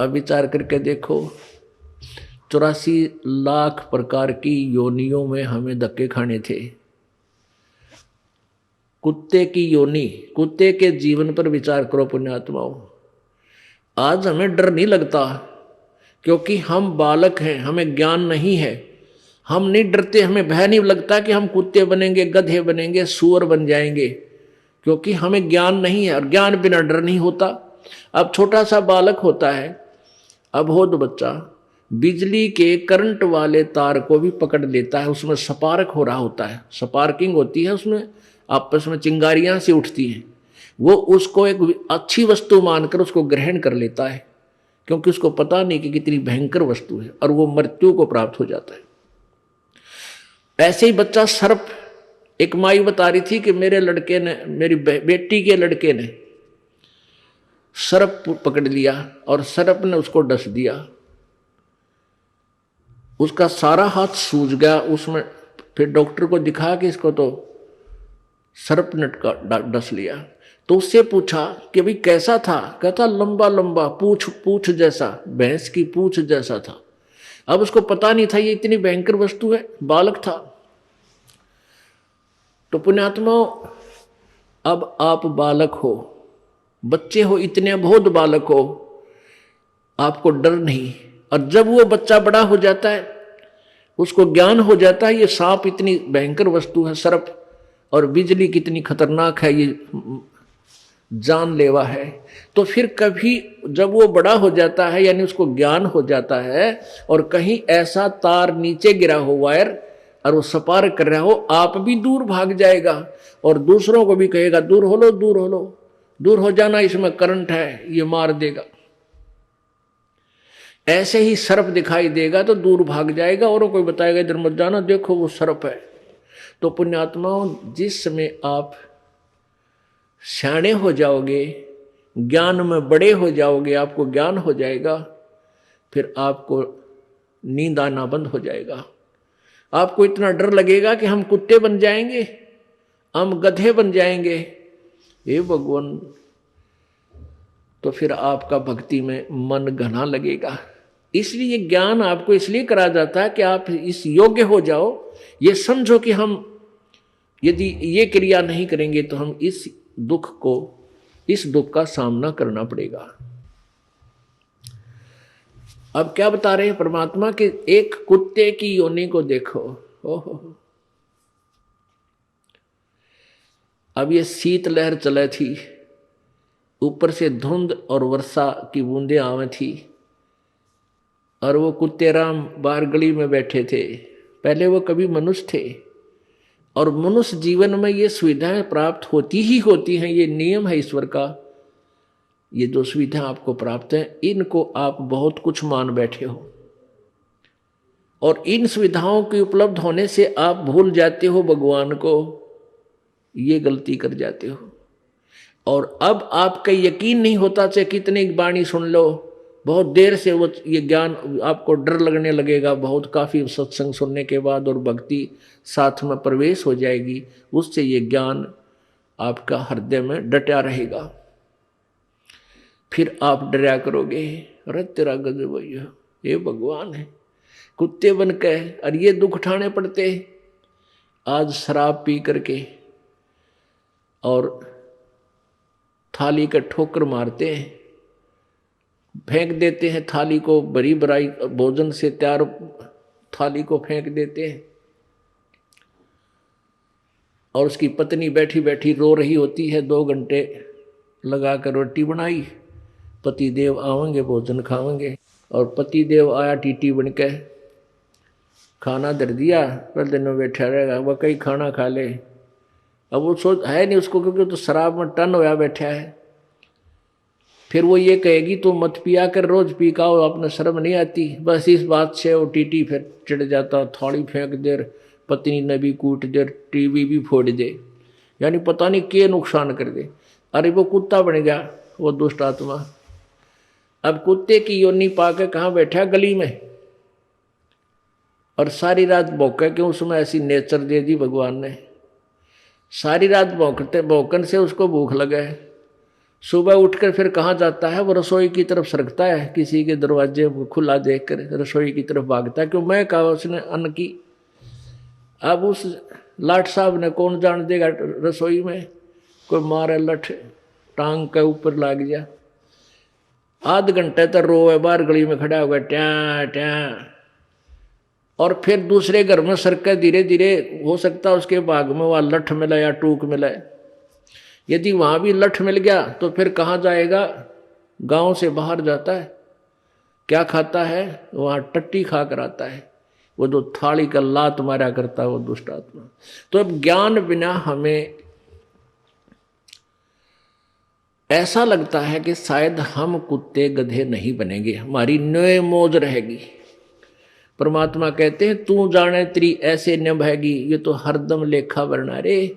अब विचार करके देखो, 84 लाख प्रकार की योनियों में हमें धक्के खाने थे। कुत्ते की योनि, कुत्ते के जीवन पर विचार करो पुण्यात्माओं। आज हमें डर नहीं लगता क्योंकि हम बालक हैं, हमें ज्ञान नहीं है। हम नहीं डरते, हमें भय नहीं लगता कि हम कुत्ते बनेंगे, गधे बनेंगे, सूअर बन जाएंगे, क्योंकि हमें ज्ञान नहीं है और ज्ञान बिना डर नहीं होता। अब छोटा सा बालक होता है, अबोध बच्चा, बिजली के करंट वाले तार को भी पकड़ लेता है। उसमें स्पार्क हो रहा होता है, स्पार्किंग होती है, उसमें आपस में चिंगारियां सी उठती हैं। वो उसको एक अच्छी वस्तु मानकर उसको ग्रहण कर लेता है, क्योंकि उसको पता नहीं कि कितनी भयंकर वस्तु है, और वो मृत्यु को प्राप्त हो जाता है। ऐसे ही बच्चा सर्प, एक माई बता रही थी कि मेरे लड़के ने, मेरी बेटी के लड़के ने सर्प पकड़ लिया और सर्प ने उसको डस दिया। उसका सारा हाथ सूज गया उसमें। फिर डॉक्टर को दिखा कि इसको तो सर्प ने डस लिया। तो उससे पूछा कि भाई कैसा था? कहता लंबा लंबा, पूछ जैसा, भैंस की पूछ जैसा था। अब उसको पता नहीं था ये इतनी भयंकर वस्तु है, बालक था। तो पुण्यात्माओं, अब आप बालक हो, बच्चे हो, इतने अबोध बालक हो, आपको डर नहीं। और जब वो बच्चा बड़ा हो जाता है, उसको ज्ञान हो जाता है ये सांप इतनी भयंकर वस्तु है, सर्प, और बिजली कितनी खतरनाक है, ये जानलेवा है। तो फिर कभी जब वो बड़ा हो जाता है, यानी उसको ज्ञान हो जाता है, और कहीं ऐसा तार नीचे गिरा हो, वायर, और वो स्पार्क कर रहा हो, आप भी दूर भाग जाएगा और दूसरों को भी कहेगा दूर हो लो, दूर हो लो, दूर हो जाना, इसमें करंट है, ये मार देगा। ऐसे ही सर्प दिखाई देगा तो दूर भाग जाएगा, और कोई बताएगा इधर मत जाना, देखो वो सर्प है। तो पुण्यात्माओं, जिस समय आप सियाणे हो जाओगे, ज्ञान में बड़े हो जाओगे, आपको ज्ञान हो जाएगा, फिर आपको नींद आना बंद हो जाएगा। आपको इतना डर लगेगा कि हम कुत्ते बन जाएंगे, हम गधे बन जाएंगे, हे भगवान। तो फिर आपका भक्ति में मन घना लगेगा। इसलिए ज्ञान आपको इसलिए करा जाता है कि आप इस योग्य हो जाओ। ये समझो कि हम यदि ये क्रिया नहीं करेंगे तो हम इस दुख का सामना करना पड़ेगा। अब क्या बता रहे हैं परमात्मा कि एक कुत्ते की योनि को देखो। ओहो, अब ये शीत लहर चले थी, ऊपर से धुंध और वर्षा की बूंदें आवे थी, और वो कुत्ते राम बाहर गली में बैठे थे। पहले वो कभी मनुष्य थे, और मनुष्य जीवन में ये सुविधाएं प्राप्त होती ही होती हैं, ये नियम है ईश्वर का। ये जो सुविधा आपको प्राप्त है, इनको आप बहुत कुछ मान बैठे हो, और इन सुविधाओं के उपलब्ध होने से आप भूल जाते हो भगवान को, ये गलती कर जाते हो। और अब आपका यकीन नहीं होता, चाहे कितनी वाणी सुन लो, बहुत देर से वो ये ज्ञान आपको डर लगने लगेगा, बहुत काफ़ी सत्संग सुनने के बाद और भक्ति साथ में प्रवेश हो जाएगी, उससे ये ज्ञान आपका हृदय में डटा रहेगा। फिर आप डरा करोगे, अरे तेरा गजब ये भगवान है, कुत्ते बन के और ये दुख उठाने पड़ते। आज शराब पी करके और थाली का ठोकर मारते हैं, फेंक देते हैं थाली को, बड़ी बड़ाई भोजन से तैयार थाली को फेंक देते हैं, और उसकी पत्नी बैठी बैठी रो रही होती है। 2 घंटे लगा कर रोटी बनाई, पति देव आवेंगे भोजन खावेंगे, और पति देव आया टीटी बन के, खाना धर दिया, पहले दिन में बैठा रहेगा, वह कई खाना खा ले। अब वो सोच है नहीं उसको, क्योंकि तो शराब में टन होया बैठा है। फिर वो ये कहेगी तो मत पिया कर, रोज पी का, अपने शर्म नहीं आती। बस इस बात से वो टीटी फिर चिढ़ जाता, थाली फेंक दे, पत्नी ने भी कूट दे, टीवी भी फोड़ दे, यानी पता नहीं क्या नुकसान कर दे। अरे वो कुत्ता बन गया वो दुष्ट आत्मा। अब कुत्ते की योनि पाके कहाँ बैठा? गली में, और सारी रात भौंके, क्यों? उसमें ऐसी नेचर दे दी भगवान ने। सारी रात भौंकते भौंकन से उसको भूख लगे, सुबह उठकर फिर कहाँ जाता है, वो रसोई की तरफ सरकता है, किसी के दरवाजे को खुला देखकर रसोई की तरफ भागता है, क्यों मैं कहा उसने अन्न की। अब उस लाट साहब ने कौन जान देगा, रसोई में कोई मारे लठ टांग के ऊपर लाग गया। आध घंटे तक रोए, बाहर गली में खड़ा होगा ट्या ट्या, और फिर दूसरे घर में सरके धीरे धीरे, हो सकता है उसके भाग में वह लठ मिला या टूक मिला। यदि वहां भी लठ मिल गया तो फिर कहाँ जाएगा, गांव से बाहर जाता है। क्या खाता है, वहां टट्टी खा कर आता है, वो जो थाली का लात मारा करता है वो दुष्ट आत्मा। तो अब ज्ञान बिना हमें ऐसा लगता है कि शायद हम कुत्ते गधे नहीं बनेंगे, हमारी न्योय मौज रहेगी। परमात्मा कहते हैं तू जाने तेरी ऐसे निभाएगी, ये तो हरदम लेखा वरना रे।